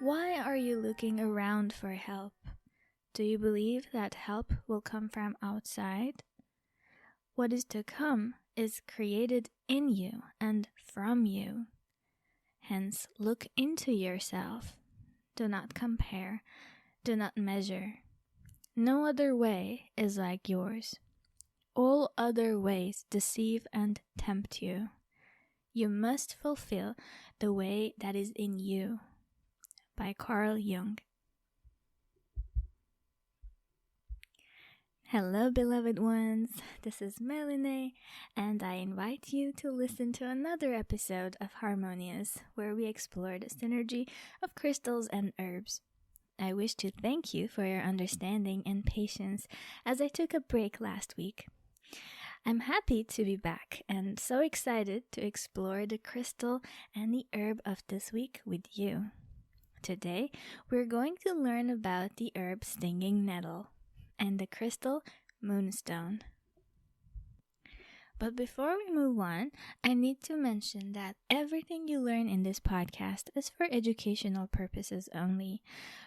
Why are you looking around for help? Do you believe that help will come from outside? What is to come is created in you and from you. Hence, look into yourself. Do not compare. Do not measure. No other way is like yours. All other ways deceive and tempt you. You must fulfill the way that is in you. By Carl Jung. Hello, beloved ones. This is Meline, and I invite you to listen to another episode of Harmonious, where we explore the synergy of crystals and herbs. I wish to thank you for your understanding and patience as I took a break last week. I'm happy to be back and so excited to explore the crystal and the herb of this week with you. Today, we're going to learn about the herb Stinging Nettle and the crystal Moonstone. But before we move on, I need to mention that everything you learn in this podcast is for educational purposes only.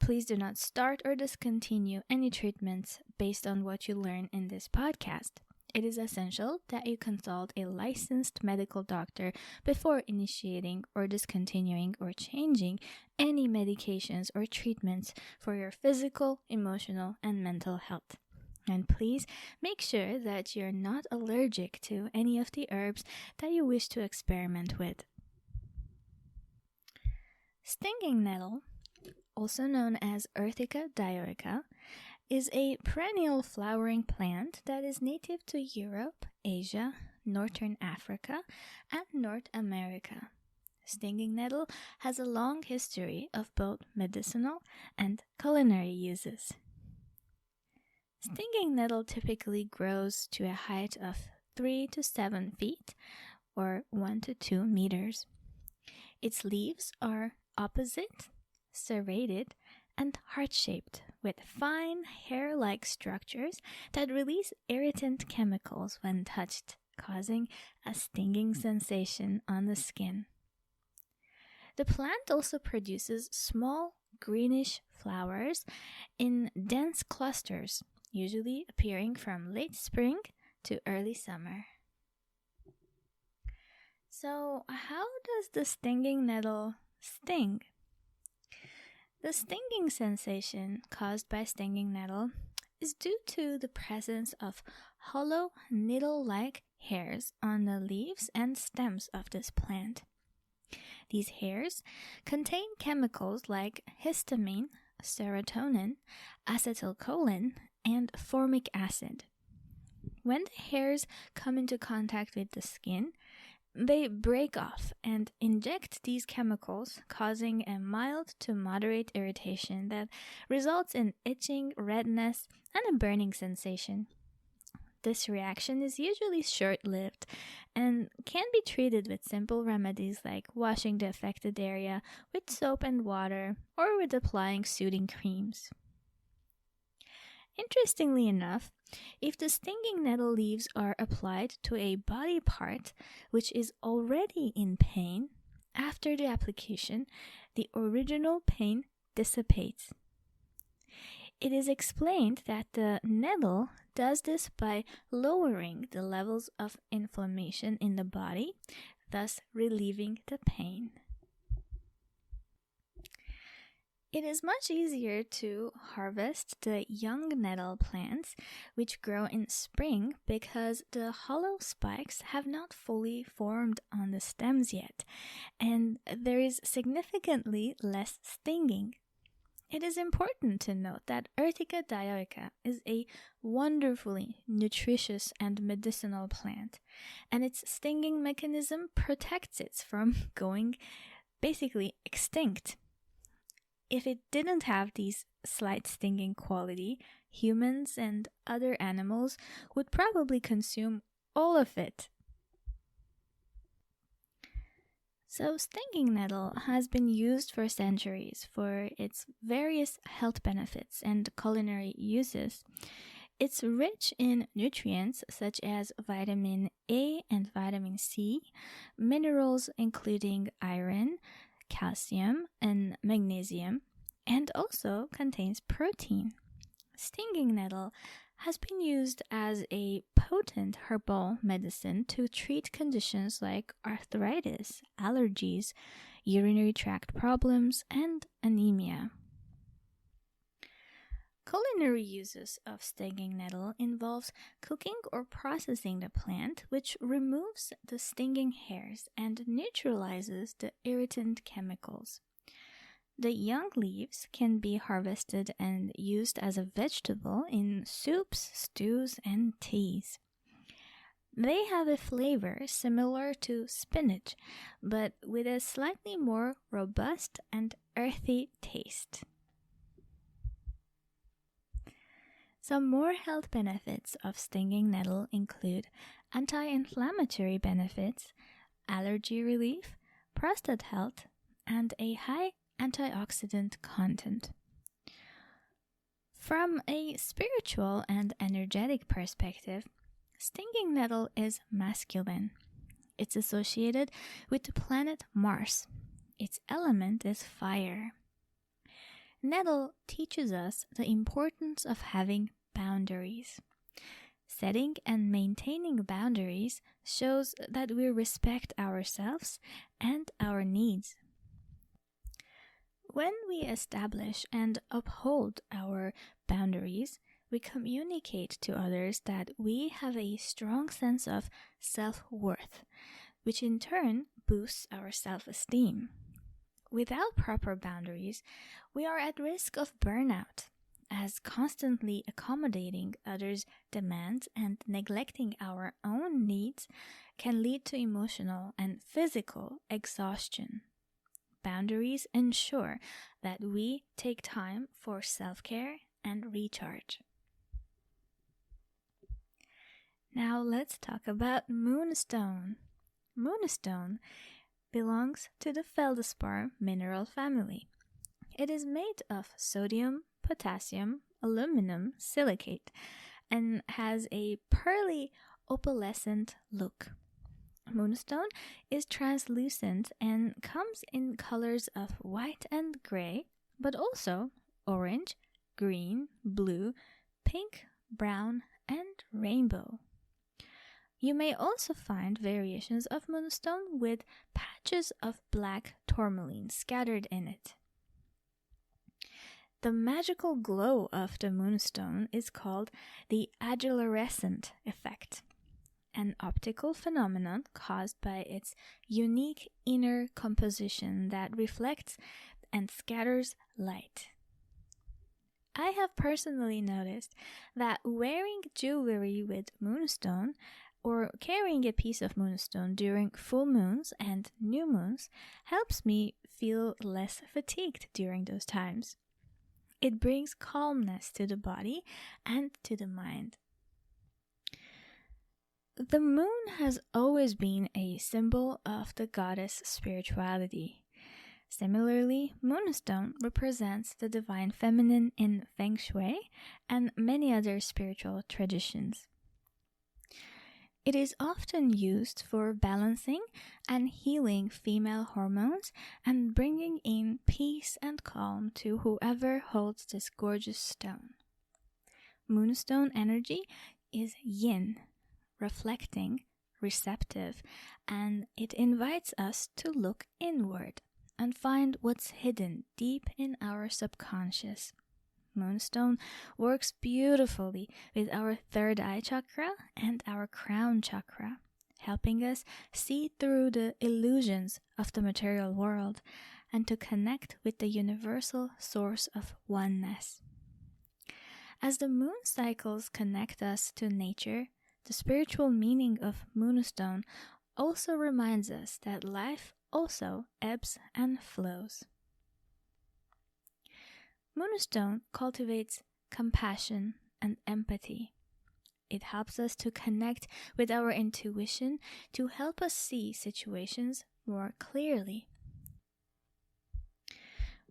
Please do not start or discontinue any treatments based on what you learn in this podcast. It is essential that you consult a licensed medical doctor before initiating or discontinuing or changing any medications or treatments for your physical, emotional, and mental health. And please make sure that you're not allergic to any of the herbs that you wish to experiment with. Stinging nettle, also known as Urtica dioica, is a perennial flowering plant that is native to Europe, Asia, Northern Africa, and North America. Stinging nettle has a long history of both medicinal and culinary uses. Stinging nettle typically grows to a height of 3 to 7 feet, or 1 to 2 meters. Its leaves are opposite, serrated, and heart-shaped, with fine hair-like structures that release irritant chemicals when touched, causing a stinging sensation on the skin. The plant also produces small greenish flowers in dense clusters, usually appearing from late spring to early summer. So, how does the stinging nettle sting? The stinging sensation caused by stinging nettle is due to the presence of hollow needle-like hairs on the leaves and stems of this plant. These hairs contain chemicals like histamine, serotonin, acetylcholine, and formic acid. When the hairs come into contact with the skin, they break off and inject these chemicals, causing a mild to moderate irritation that results in itching, redness, and a burning sensation. This reaction is usually short-lived and can be treated with simple remedies like washing the affected area with soap and water or with applying soothing creams. Interestingly enough, if the stinging nettle leaves are applied to a body part which is already in pain, after the application, the original pain dissipates. It is explained that the nettle does this by lowering the levels of inflammation in the body, thus relieving the pain. It is much easier to harvest the young nettle plants, which grow in spring, because the hollow spikes have not fully formed on the stems yet, and there is significantly less stinging. It is important to note that Urtica dioica is a wonderfully nutritious and medicinal plant, and its stinging mechanism protects it from going basically extinct. If it didn't have these slight stinging quality, humans and other animals would probably consume all of it. So stinging nettle has been used for centuries for its various health benefits and culinary uses. It's rich in nutrients such as vitamin A and vitamin C, minerals including iron, calcium and magnesium, and also contains protein. Stinging nettle has been used as a potent herbal medicine to treat conditions like arthritis, allergies, urinary tract problems, and anemia. Culinary uses of stinging nettle involves cooking or processing the plant, which removes the stinging hairs and neutralizes the irritant chemicals. The young leaves can be harvested and used as a vegetable in soups, stews, and teas. They have a flavor similar to spinach, but with a slightly more robust and earthy taste. Some more health benefits of stinging nettle include anti-inflammatory benefits, allergy relief, prostate health, and a high antioxidant content. From a spiritual and energetic perspective, stinging nettle is masculine. It's associated with the planet Mars. Its element is fire. Nettle teaches us the importance of having boundaries. Setting and maintaining boundaries shows that we respect ourselves and our needs. When we establish and uphold our boundaries, we communicate to others that we have a strong sense of self-worth, which in turn boosts our self-esteem. Without proper boundaries, we are at risk of burnout, as constantly accommodating others' demands and neglecting our own needs can lead to emotional and physical exhaustion. Boundaries ensure that we take time for self-care and recharge. Now let's talk about Moonstone. Moonstone belongs to the feldspar mineral family. It is made of sodium, potassium, aluminum, silicate, and has a pearly opalescent look. Moonstone is translucent and comes in colors of white and gray, but also orange, green, blue, pink, brown, and rainbow. You may also find variations of moonstone with patches of black tourmaline scattered in it. The magical glow of the moonstone is called the agelerescent effect, an optical phenomenon caused by its unique inner composition that reflects and scatters light. I have personally noticed that wearing jewelry with moonstone or carrying a piece of moonstone during full moons and new moons helps me feel less fatigued during those times. It brings calmness to the body and to the mind. The moon has always been a symbol of the goddess spirituality. Similarly, moonstone represents the divine feminine in Feng Shui and many other spiritual traditions. It is often used for balancing and healing female hormones and bringing in peace and calm to whoever holds this gorgeous stone. Moonstone energy is yin, reflecting, receptive, and it invites us to look inward and find what's hidden deep in our subconscious. Moonstone works beautifully with our third eye chakra and our crown chakra, helping us see through the illusions of the material world and to connect with the universal source of oneness. As the moon cycles connect us to nature, the spiritual meaning of moonstone also reminds us that life also ebbs and flows. Moonstone cultivates compassion and empathy. It helps us to connect with our intuition to help us see situations more clearly.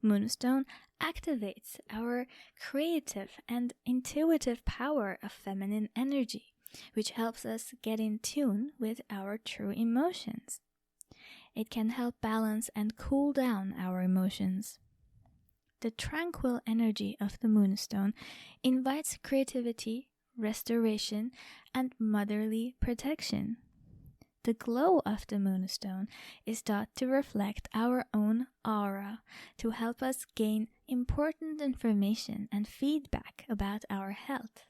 Moonstone activates our creative and intuitive power of feminine energy, which helps us get in tune with our true emotions. It can help balance and cool down our emotions. The tranquil energy of the Moonstone invites creativity, restoration, and motherly protection. The glow of the Moonstone is thought to reflect our own aura to help us gain important information and feedback about our health.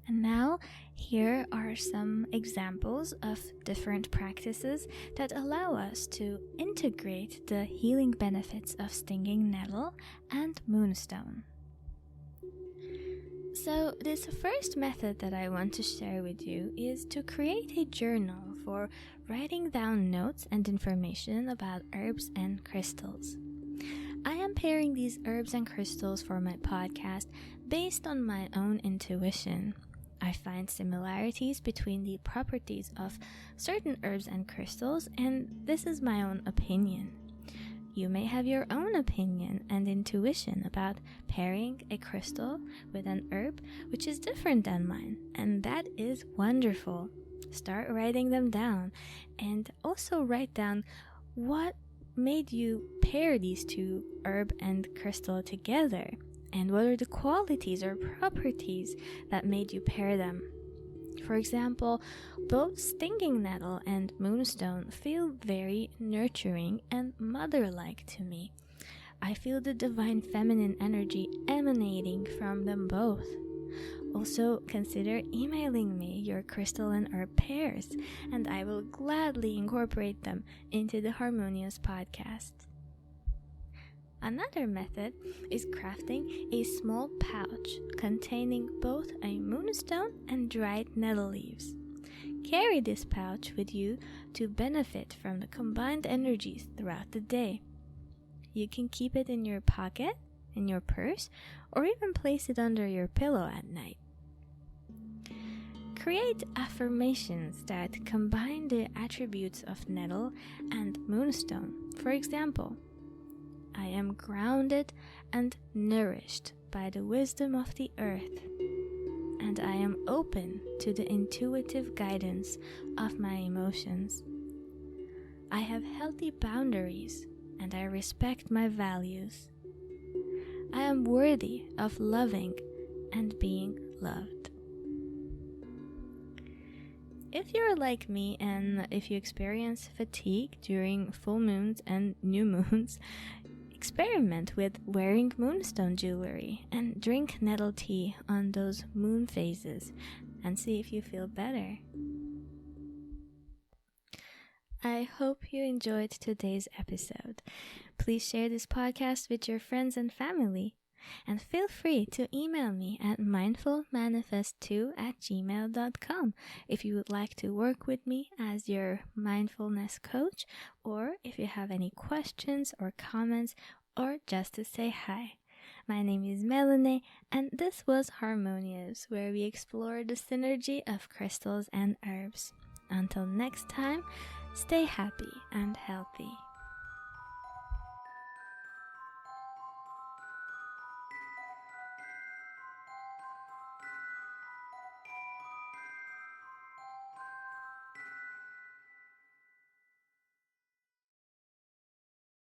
And now, here are some examples of different practices that allow us to integrate the healing benefits of Stinging Nettle and Moonstone. So, this first method that I want to share with you is to create a journal for writing down notes and information about herbs and crystals. I am pairing these herbs and crystals for my podcast based on my own intuition. I find similarities between the properties of certain herbs and crystals, and this is my own opinion. You may have your own opinion and intuition about pairing a crystal with an herb which is different than mine, and that is wonderful. Start writing them down, and also write down what made you pair these two herb and crystal together, and what are the qualities or properties that made you pair them. For example, both Stinging Nettle and Moonstone feel very nurturing and mother-like to me. I feel the divine feminine energy emanating from them both. Also, consider emailing me your crystal and herb pairs, and I will gladly incorporate them into the Harmonious podcast. Another method is crafting a small pouch containing both a moonstone and dried nettle leaves. Carry this pouch with you to benefit from the combined energies throughout the day. You can keep it in your pocket, in your purse, or even place it under your pillow at night. Create affirmations that combine the attributes of nettle and moonstone. For example, I am grounded and nourished by the wisdom of the earth, and I am open to the intuitive guidance of my emotions. I have healthy boundaries, and I respect my values. I am worthy of loving and being loved. If you're like me and if you experience fatigue during full moons and new moons, experiment with wearing moonstone jewelry and drink nettle tea on those moon phases and see if you feel better. I hope you enjoyed today's episode. Please share this podcast with your friends and family. And feel free to email me at mindfulmanifest2@gmail.com if you would like to work with me as your mindfulness coach, or if you have any questions or comments, or just to say hi. My name is Meline, and this was Harmonious, where we explore the synergy of crystals and herbs. Until next time, stay happy and healthy.